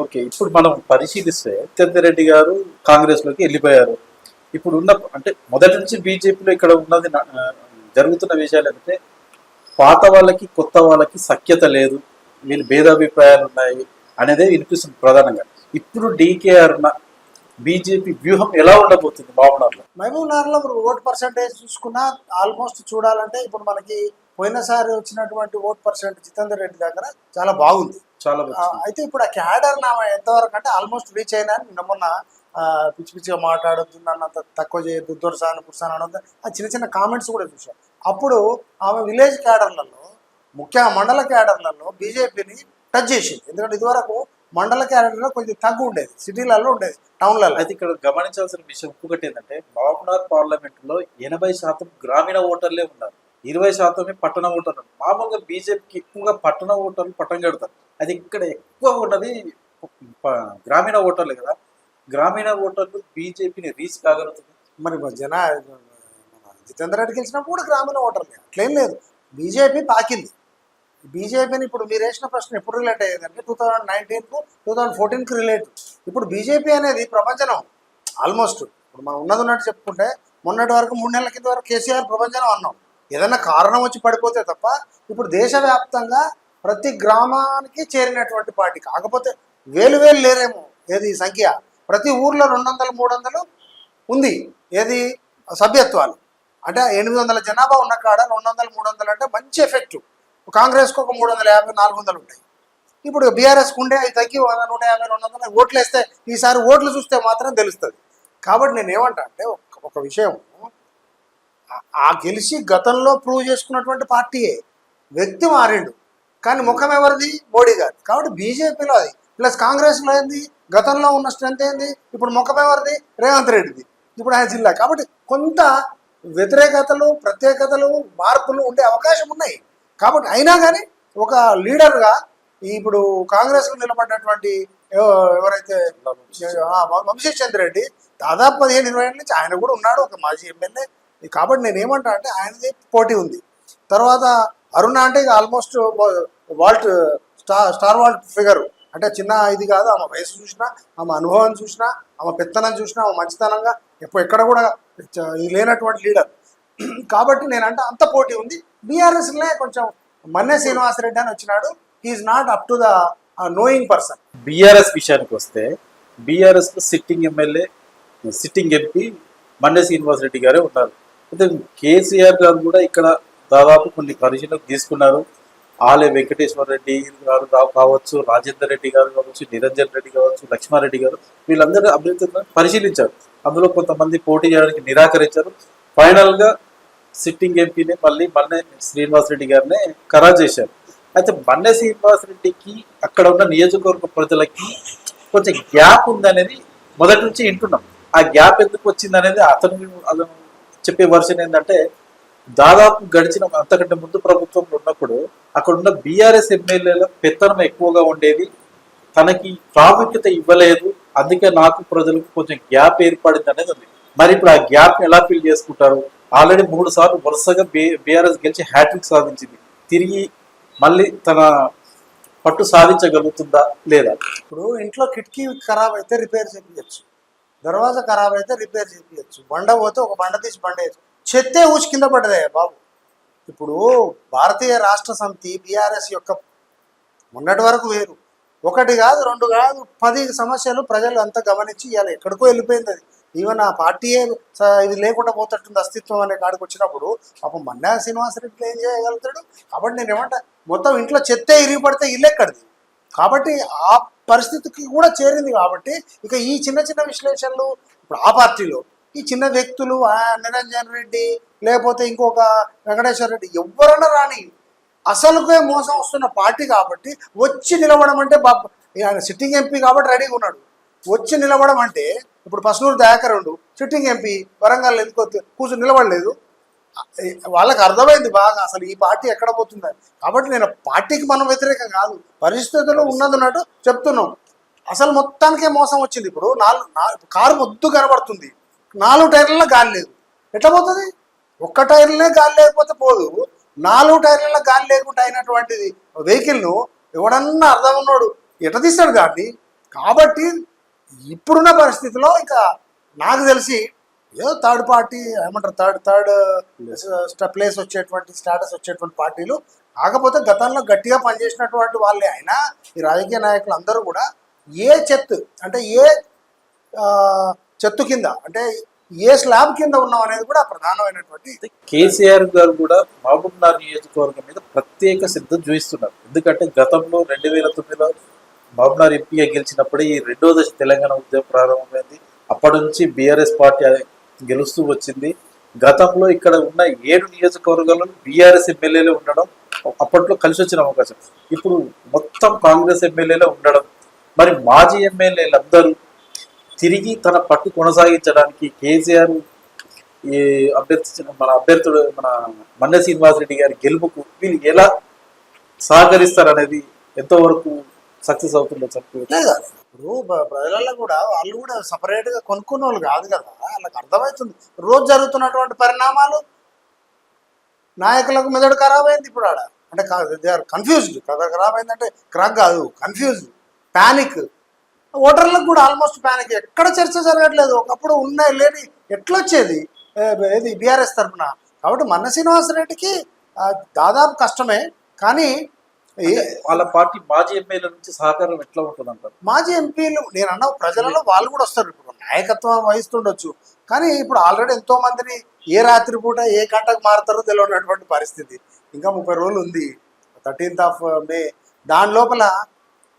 Okay. ఇప్పుడు మనం పరిశీలిస్తే రెడ్డి గారు కాంగ్రెస్‌లోకి వెళ్ళిపోయారు. ఇప్పుడు ఉన్న అంటే మొదటి నుంచి బీజేపీలో ఇక్కడ ఉన్నది జరుగుతున్న విషయాలేంటంటే పాత వాళ్ళకి, కొత్త వాళ్ళకి సఖ్యత లేదు. వీళ్ళు భేదాభిప్రాయాలు ఉన్నాయి అనేదే వినిపిస్తుంది ప్రధానంగా. ఇప్పుడు డీకేఆర్ బీజేపీ వ్యూహం ఎలా ఉండబోతుంది మహబూబ్‌నగర్‌లో? మహబూబ్‌నగర్‌లో ఇప్పుడు ఓట్ పర్సంటేజ్ చూసుకున్నా ఆల్మోస్ట్ చూడాలంటే ఇప్పుడు మనకి పోయినసారి వచ్చినటువంటి ఓట్ పర్సెంట్ జితేందర్ రెడ్డి దగ్గర చాలా బాగుంది. చాలా అయితే ఇప్పుడు ఆ క్యాడర్ నా ఎంతవరకు అంటే ఆల్మోస్ట్ రీచ్ అయినా నిన్న మొన్న పిచ్చి పిచ్చిగా మాట్లాడొద్దు, నన్ను అంత తక్కువ చేయొద్దు, దొరసాను కుర్సాను అనొద్దు, ఆ చిన్న చిన్న కామెంట్స్ కూడా చూసాం. అప్పుడు ఆమె విలేజ్ క్యాడర్లలో ముఖ్యంగా మండల క్యాడర్లలో బీజేపీని టచ్ చేసింది. ఎందుకంటే ఇదివరకు మండల క్యాడర్లో కొంచెం తగ్గు ఉండేది, సిటీలలో ఉండేది, టౌన్లలో. అయితే ఇక్కడ గమనించాల్సిన విషయం ఇంకొకటి ఏంటంటే మహబూబ్‌నగర్ పార్లమెంట్లో 80% గ్రామీణ ఓటర్లే ఉన్నారు. 20% పట్టణ ఓటర్లు. మామూలుగా బీజేపీకి ఎక్కువగా పట్టణ ఓటర్లు పట్టం కడతారు. అది ఇక్కడ ఎక్కువ ఉన్నది గ్రామీణ ఓటర్లే కదా. గ్రామీణ ఓటర్లు బీజేపీని రీచ్ కాగలుగుతుంది. మరి జితేందర్ రెడ్డి గెలిచినప్పుడు కూడా గ్రామీణ ఓటర్లే, అట్లేం లేదు. బీజేపీ పాకింది. బీజేపీని ఇప్పుడు మీరు వేసిన ప్రశ్న ఎప్పుడు రిలేట్ అయ్యేదంటే 2019కు 2014కు రిలేట్. ఇప్పుడు బీజేపీ అనేది ప్రపంచం ఆల్మోస్ట్. ఇప్పుడు మనం ఉన్నట్టు చెప్పుకుంటే మొన్నటి వరకు 3 నెలల కింద వరకు కేసీఆర్ ప్రపంచం అన్నాం. ఏదైనా కారణం వచ్చి పడిపోతే తప్ప ఇప్పుడు దేశవ్యాప్తంగా ప్రతి గ్రామానికి చేరినటువంటి పార్టీ. కాకపోతే వేలు లేరేమో ఏది సంఖ్య, ప్రతి ఊర్లో 200 300 ఉంది ఏది సభ్యత్వాలు. అంటే 800 జనాభా ఉన్న కాడ 200 300 అంటే మంచి ఎఫెక్టివ్. కాంగ్రెస్కి ఒక 350 400 ఉంటాయి. ఇప్పుడు బీఆర్ఎస్కి ఉండే అవి తగ్గి 150 200 ఓట్లు వేస్తే ఈసారి ఓట్లు చూస్తే మాత్రం తెలుస్తుంది. కాబట్టి నేను ఏమంటా అంటే ఒక విషయం, ఆ గెలిచి గతంలో ప్రూవ్ చేసుకున్నటువంటి పార్టీయే, వ్యక్తి మారిండు కానీ ముఖం ఎవరిది? మోడీ గారు. కాబట్టి బీజేపీలో అది ప్లస్ కాంగ్రెస్లో ఏంది, గతంలో ఉన్న స్ట్రెంత్ ఏంది, ఇప్పుడు ముఖం ఎవరిది? రేవంత్ రెడ్డిది. ఇప్పుడు ఆయన జిల్లా. కాబట్టి కొంత వ్యతిరేకతలు, ప్రత్యేకతలు, మార్పులు ఉండే అవకాశం ఉన్నాయి. కాబట్టి అయినా కానీ ఒక లీడర్గా ఇప్పుడు కాంగ్రెస్లో నిలబడినటువంటి ఎవరైతే వంశీచంద్ర రెడ్డి దాదాపు 15-20 ఏళ్ళ నుంచి ఆయన కూడా ఉన్నాడు, ఒక మాజీ ఎమ్మెల్యే. కాబట్టి నేను ఏమంటా అంటే ఆయనది పోటీ ఉంది. తర్వాత అరుణ అంటే ఇక almost world star world figure. అంటే చిన్న ఇది కాదు. ఆమె వయసు చూసినా, ఆమె అనుభవం చూసినా, ఆమె పెత్తనం చూసినా, ఆమె మంచితనంగా ఎక్కడ కూడా లేనటువంటి లీడర్. కాబట్టి నేనంటే అంత పోటీ ఉంది. బీఆర్ఎస్లోనే కొంచెం మన్నే శ్రీనివాసరెడ్డి అని వచ్చినాడు. He's not up to the knowing person. BRS విషయానికి వస్తే బీఆర్ఎస్లో sitting MLA, sitting MP Manne Srinivasa Reddy గారే ఉన్నారు. అయితే కేసీఆర్ గారు కూడా ఇక్కడ దాదాపు కొన్ని పరిశీలనకు తీసుకున్నారు. ఆలే వెంకటేశ్వర రెడ్డి గారు కావచ్చు, రాజేందర్ రెడ్డి గారు కావచ్చు, నిరంజన్ రెడ్డి కావచ్చు, లక్ష్మారెడ్డి గారు, వీళ్ళందరూ అభ్యర్థులను పరిశీలించారు. అందులో కొంతమంది పోటీ చేయడానికి నిరాకరించారు. ఫైనల్గా సిట్టింగ్ ఎంపీని మళ్ళీ మన్నే శ్రీనివాసరెడ్డి గారినే ఖరారు చేశారు. అయితే మన్నే శ్రీనివాసరెడ్డికి అక్కడ ఉన్న నియోజకవర్గ ప్రజలకి కొంచెం గ్యాప్ ఉందనేది మొదటి నుంచి వింటున్నాం. ఆ గ్యాప్ ఎందుకు వచ్చింది అనేది అతను చెప్పే వర్షన్ ఏంటంటే, దాదాపు గడిచిన అంతకంటే ముందు ప్రభుత్వంలో ఉన్నప్పుడు అక్కడ ఉన్న బీఆర్ఎస్ ఎమ్మెల్యేల పెత్తనం ఎక్కువగా ఉండేది, తనకి ప్రాముఖ్యత ఇవ్వలేదు, అందుకే నాకు ప్రజలకు కొంచెం గ్యాప్ ఏర్పడింది అనేది ఉంది. మరి ఇప్పుడు ఆ గ్యాప్ ఎలా ఫిల్ చేసుకుంటారు? ఆల్రెడీ 3 సార్లు వరుసగా బీఆర్ఎస్ గెలిచి హ్యాట్రిక్ సాధించింది. తిరిగి మళ్ళీ తన పట్టు సాధించగలుగుతుందా లేదా? ఇప్పుడు ఇంట్లో కిటికీ ఖరాబ్ అయితే రిపేర్ చేయించచ్చు, దర్వాజా ఖరాబ్ అయితే రిపేర్ చేయించచ్చు, బండ పోతే ఒక బండ తీసి బండ వేయచ్చు, చెత్తే ఊసి కింద పడ్డదే బాబు. ఇప్పుడు భారతీయ రాష్ట్ర సమితి బీఆర్ఎస్ యొక్క మొన్నటి వరకు వేరు, 1 కాదు 2 కాదు 10 సమస్యలు ప్రజలు అంతా గమనించి ఇవాళ ఎక్కడికో వెళ్ళిపోయింది. అది ఈవెన్ ఆ పార్టీయే ఇది లేకుండా పోతట్టుంది అస్తిత్వం అనే కాడికి వచ్చినప్పుడు పాపం మన్నే శ్రీనివాసరెడ్డి ఏం చేయగలుగుతాడు? కాబట్టి నేను ఏమంటా, మొత్తం ఇంట్లో చెత్తే ఇరిగి పడితే ఇల్లు ఎక్కడిది? కాబట్టి ఆ పరిస్థితికి కూడా చేరింది. కాబట్టి ఇక ఈ చిన్న చిన్న విశ్లేషణలు ఇప్పుడు ఆ పార్టీలో ఈ చిన్న వ్యక్తులు, నిరంజన్ రెడ్డి లేకపోతే ఇంకొక వెంకటేశ్వర రెడ్డి ఎవరన్నా రాని, అసలుకే మోసం వస్తున్న పార్టీ కాబట్టి వచ్చి నిలవడం అంటే ఆయన సిట్టింగ్ ఎంపీ కాబట్టి రెడీగా ఉన్నాడు. వచ్చి నిలవడం అంటే ఇప్పుడు పసునూరు దయాకర్ సిట్టింగ్ ఎంపీ వరంగల్ ఎందుకో కూర్చొని నిలబడలేదు. వాళ్ళకి అర్థమైంది బాగా అసలు ఈ పార్టీ ఎక్కడ పోతుందని. కాబట్టి నేను పార్టీకి మనం వ్యతిరేకం కాదు, పరిస్థితులు ఉన్నట్టు చెప్తున్నాం. అసలు మొత్తానికే మోసం వచ్చింది. ఇప్పుడు కారు మొద్దు కనబడుతుంది, 4 టైర్లలో గాలి లేదు, ఎట్లా పోతుంది? 1 టైర్లనే గాలి లేకపోతే పోదు. 4 టైర్లలో గాలి లేకుండా అయినటువంటిది వెహికల్ను ఎవడన్నా అర్థం ఉన్నాడు ఎట్లా తీస్తాడు దాన్ని? కాబట్టి ఇప్పుడున్న పరిస్థితిలో ఇంకా నాకు తెలిసి ఏదో థర్డ్ పార్టీ ఏమంటారు థర్డ్ ప్లేస్ వచ్చేటువంటి స్టేటస్ వచ్చేటువంటి పార్టీలు, కాకపోతే గతంలో గట్టిగా పనిచేసినటువంటి వాళ్ళే అయినా ఈ రాజకీయ నాయకులు అందరూ కూడా ఏ చెత్తు అంటే ఏ ఆ, చెత్తు కింద అంటే ఏ స్లాబ్ కింద ఉన్నాం అనేది కూడా ప్రధానమైనటువంటి కేసీఆర్ గారు కూడా మహబూబ్నగర్ నియోజకవర్గం మీద ప్రత్యేక శ్రద్ధ చూపిస్తున్నారు. ఎందుకంటే గతంలో 2009లో మహబూబ్నగర్ ఎంపీగా గెలిచినప్పుడే ఈ రెండో దశ తెలంగాణ ఉద్యమం ప్రారంభమైంది. అప్పటి నుంచి బీఆర్ఎస్ పార్టీ గెలుస్తూ వచ్చింది. గతంలో ఇక్కడ ఉన్న 7 నియోజకవర్గాల్లో బీఆర్ఎస్ ఎమ్మెల్యేలు ఉండడం అప్పట్లో కలిసి వచ్చిన అవకాశం. ఇప్పుడు మొత్తం కాంగ్రెస్ ఎమ్మెల్యేలే ఉండడం, మరి మాజీ ఎమ్మెల్యేలందరూ తిరిగి తన పట్టు కొనసాగించడానికి కేసీఆర్ ఈ అభ్యర్థుడు మన మన్నె శ్రీనివాసరెడ్డి గారి గెలుపుకు వీళ్ళు ఎలా సహకరిస్తారనేది ఎంతవరకు సక్సెస్ అవుతుందో చెప్పలేదు. లేదా ఇప్పుడు ప్రజలలో కూడా వాళ్ళు కూడా సపరేట్గా కొనుక్కున్న వాళ్ళు కాదు కదా, వాళ్ళకి అర్థమవుతుంది రోజు జరుగుతున్నటువంటి పరిణామాలు. నాయకులకు మెదడు ఖరాబ్ అయింది ఇప్పుడు ఆడ, అంటే దే ఆర్ కన్ఫ్యూజ్డ్. ఖరాబ్ అయిందంటే క్రాక్ కాదు, కన్ఫ్యూజ్డ్, ప్యానిక్. ఓటర్లకు కూడా ఆల్మోస్ట్ ప్యానిక్. ఎక్కడ చర్చ జరగట్లేదు. ఒకప్పుడు ఉన్నాయి లేని ఎట్లొచ్చేది ఏది బీఆర్ఎస్ తరఫున. కాబట్టి మన్న శ్రీనివాసరెడ్డికి దాదాపు కష్టమే. కానీ వాళ్ళ పార్టీ మాజీ ఎమ్మెల్యేల నుంచి సహకారం ఎట్లా ఉంటుంది అంటారు? మాజీ ఎంపీలు నేను అన్న ప్రజలలో వాళ్ళు కూడా వస్తారు. ఇప్పుడు నాయకత్వం వహిస్తుండొచ్చు, కానీ ఇప్పుడు ఆల్రెడీ ఎంతో మందిని ఏ రాత్రి పూట ఏ గంటకు మారుతారో తెలియనటువంటి పరిస్థితి. ఇంకా 30 రోజులు ఉంది, 13th మే. దాని లోపల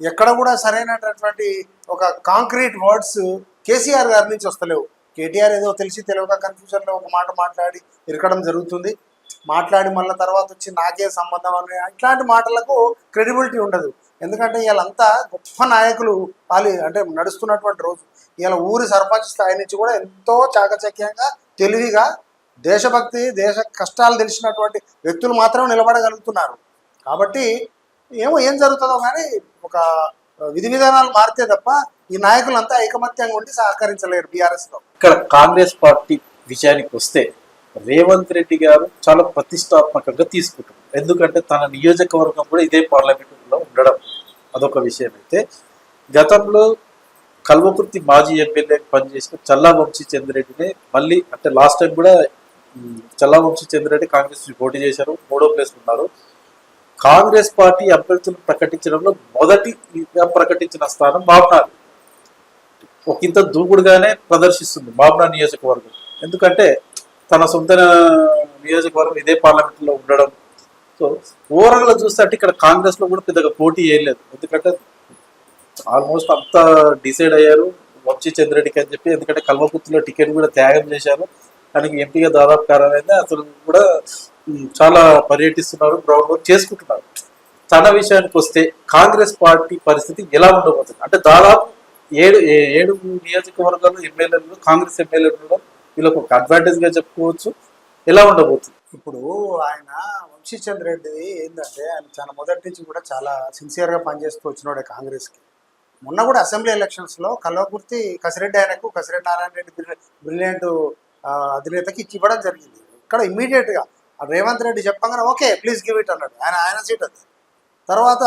ఎక్కడ కూడా సరైనటువంటి ఒక కాంక్రీట్ వర్డ్స్ కేసీఆర్ గారి నుంచి వస్తలేవు. కేటీఆర్ ఏదో తెలిసి తెలియక కన్ఫ్యూజన్లో ఒక మాట మాట్లాడి ఇరకడం జరుగుతుంది. మాట్లాడి మళ్ళీ తర్వాత వచ్చి నాకే సంబంధం అని ఇట్లాంటి మాటలకు క్రెడిబిలిటీ ఉండదు. ఎందుకంటే వీళ్ళంతా గొప్ప నాయకులు అంటే నడుస్తున్నటువంటి రోజు. ఇలా ఊరి సర్పంచ్ స్థాయి నుంచి కూడా ఎంతో చాకచక్యంగా తెలివిగా దేశభక్తి దేశ కష్టాలు తెలిసినటువంటి వ్యక్తులు మాత్రం నిలబడగలుగుతున్నారు. కాబట్టి ఏం జరుగుతుందో కానీ ఒక విధి విధానాలు మారితే తప్ప ఈ నాయకులంతా ఐకమత్యంగా ఉండి సహకరించలేరు బీఆర్ఎస్లో. ఇక్కడ కాంగ్రెస్ పార్టీ విషయానికి వస్తే రేవంత్ రెడ్డి గారు చాలా ప్రతిష్టాత్మకంగా తీసుకుంటారు. ఎందుకంటే తన నియోజకవర్గం కూడా ఇదే పార్లమెంటులో ఉండడం అదొక విషయం. అయితే గతంలో కల్వకుర్తి మాజీ ఎమ్మెల్యే పనిచేసిన చల్లా వంశీచంద్రెడ్డిని మళ్ళీ అంటే లాస్ట్ టైం కూడా చల్లా వంశీచంద్రెడ్డి కాంగ్రెస్ పోటీ చేశారు, 3వ ప్లేస్ ఉన్నారు. కాంగ్రెస్ పార్టీ అభ్యర్థులను ప్రకటించడంలో మొదటిగా ప్రకటించిన స్థానం మహబూబ్నగర్. ఒకంత దూకుడుగానే ప్రదర్శిస్తుంది మహబూబ్నగర్ నియోజకవర్గం. ఎందుకంటే తన సొంత నియోజకవర్గం ఇదే పార్లమెంట్లో ఉండడం. సో ఓవరాల్గా చూస్తే ఇక్కడ కాంగ్రెస్లో కూడా పెద్దగా పోటీ ఏం లేదు. ఎందుకంటే ఆల్మోస్ట్ అంతా డిసైడ్ అయ్యారు వంశీచంద్రెడ్డికి అని చెప్పి. ఎందుకంటే కల్వకుర్తిలో టికెట్ కూడా త్యాగం చేశారు, దానికి ఎంపీగా దాదాపు కారణమైంది. అతను కూడా చాలా పర్యటిస్తున్నారు, గ్రౌండ్ వర్క్ చేసుకుంటున్నారు. తన విషయానికి వస్తే కాంగ్రెస్ పార్టీ పరిస్థితి ఎలా ఉండబోతుంది అంటే దాదాపు 7 నియోజకవర్గాలు ఎమ్మెల్యేలు కాంగ్రెస్ ఎమ్మెల్యేలు ఉండడం వీళ్ళకి ఒక అడ్వాంటేజ్ గా చెప్పుకోవచ్చు. ఎలా ఉండబోతుంది? ఇప్పుడు ఆయన వంశీచంద్రెడ్డి ఏంటంటే ఆయన చాలా మొదటి నుంచి కూడా చాలా సిన్సియర్గా పనిచేస్తూ వచ్చినాడే కాంగ్రెస్కి. మొన్న కూడా అసెంబ్లీ ఎలక్షన్స్లో కల్వకుర్తి కసిరెడ్డి ఆయనకు కసిరెడ్డి నారాయణ రెడ్డి బ్రిలియంట్ అధినేతకి ఇవ్వడం జరిగింది. ఇక్కడ ఇమ్మీడియట్గా రేవంత్ రెడ్డి చెప్పగానే ఓకే ప్లీజ్ గివ్ ఇట్ అన్నాడు. ఆయన సీట్ అది. తర్వాత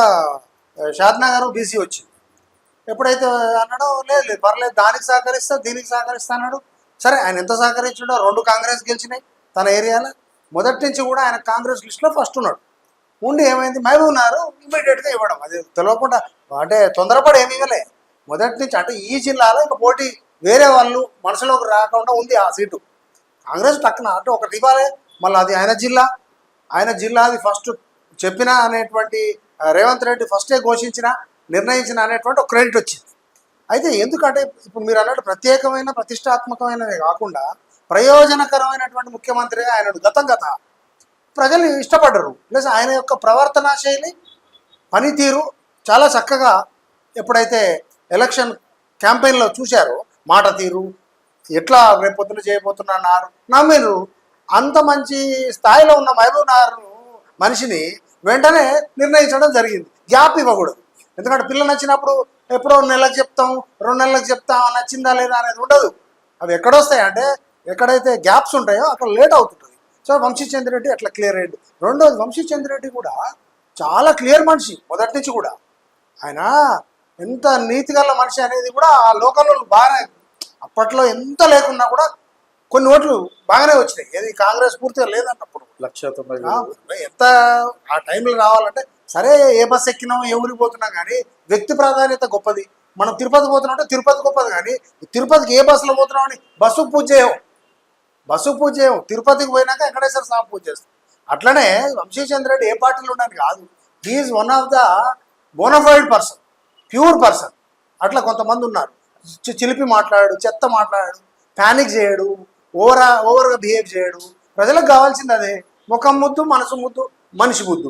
షాద్నగర్ బీసీ వచ్చింది. ఎప్పుడైతే అన్నాడో లేదు పర్లేదు దానికి సహకరిస్తా దీనికి సహకరిస్తా అన్నాడు. సరే ఆయన ఎంత సహకరించాడో 2 కాంగ్రెస్ గెలిచినాయి తన ఏరియాలో. మొదటి నుంచి కూడా ఆయన కాంగ్రెస్ లిస్టులో ఫస్ట్ ఉన్నాడు. ఉండి ఏమైంది మహబూబ్నగర్ ఇమ్మీడియట్గా ఇవ్వడం, అది తెలియకుండా అంటే తొందరపడి ఏమి ఇవ్వలే. మొదటి నుంచి అంటే ఈ జిల్లాలో ఇంకా పోటీ వేరే వాళ్ళు మనసులోకి రాకుండా ఉంది ఆ సీటు. కాంగ్రెస్ టక్కున అంటే ఒకటి ఇవ్వాలి, మళ్ళీ అది ఆయన జిల్లా అది ఫస్ట్ చెప్పిన అనేటువంటి రేవంత్ రెడ్డి ఫస్టే ఘోషించిన నిర్ణయించిన అనేటువంటి ఒక క్రెడిట్ వచ్చింది. అయితే ఎందుకంటే ఇప్పుడు మీరు అన్నట్టు ప్రత్యేకమైన ప్రతిష్టాత్మకమైనవి కాకుండా ప్రయోజనకరమైనటువంటి ముఖ్యమంత్రిగా ఆయన గత ప్రజలు ఇష్టపడ్డరు. ప్లస్ ఆయన యొక్క ప్రవర్తనా శైలి పనితీరు చాలా చక్కగా ఎప్పుడైతే ఎలక్షన్ క్యాంపెయిన్లో చూశారో మాట తీరు ఎట్లా రేపొద్దున చేయబోతున్నారు నమ్మిరు. అంత మంచి స్థాయిలో ఉన్న మహబూబ్నగర్ మనిషిని వెంటనే నిర్ణయించడం జరిగింది. గ్యాప్ ఇవ్వకూడదు. ఎందుకంటే పిల్ల నచ్చినప్పుడు ఎప్పుడో నెలకు చెప్తాం 2 నెలలకు చెప్తాం నచ్చిందా లేదా అనేది ఉండదు. అవి ఎక్కడొస్తాయి అంటే ఎక్కడైతే గ్యాప్స్ ఉంటాయో అక్కడ లేట్ అవుతుంటుంది. సో వంశీచంద్రెడ్డి అట్లా క్లియర్ అయ్యింది. రెండోది వంశీచంద్రెడ్డి కూడా చాలా క్లియర్ మనిషి మొదటి నుంచి కూడా. ఆయన ఎంత నీతిగల మనిషి అనేది కూడా ఆ లోకల్ వాళ్ళు బాగానే, అప్పట్లో ఎంత లేకున్నా కూడా కొన్ని ఓట్లు బాగానే వచ్చినాయి. ఏది కాంగ్రెస్ పూర్తిగా లేదన్నప్పుడు 1,90,000. ఎంత ఆ టైంలో రావాలంటే సరే, ఏ బస్ ఎక్కినాం ఏ ఊరికి పోతున్నాం కానీ వ్యక్తి ప్రాధాన్యత గొప్పది. మనం తిరుపతి పోతున్నాం అంటే తిరుపతి గొప్పది, కానీ తిరుపతికి ఏ బస్సులో పోతున్నాం అని బస్సుకు పూజ చేయము. తిరుపతికి పోయినాక వెంకటేశ్వర స్వామి పూజ చేస్తాం. అట్లనే వంశీచంద్ర రెడ్డి ఏ పార్టీలో ఉండడానికి కాదు, he's one of the bonafide person, pure person. అట్లా కొంతమంది ఉన్నారు, చిలిపి మాట్లాడాడు, చెత్త మాట్లాడాడు, ప్యానిక్ చేయడు, ఓవర్గా బిహేవ్ చేయడు. ప్రజలకు కావాల్సింది అదే, ముఖం ముద్దు మనసు ముద్దు మనిషి బుద్ధు.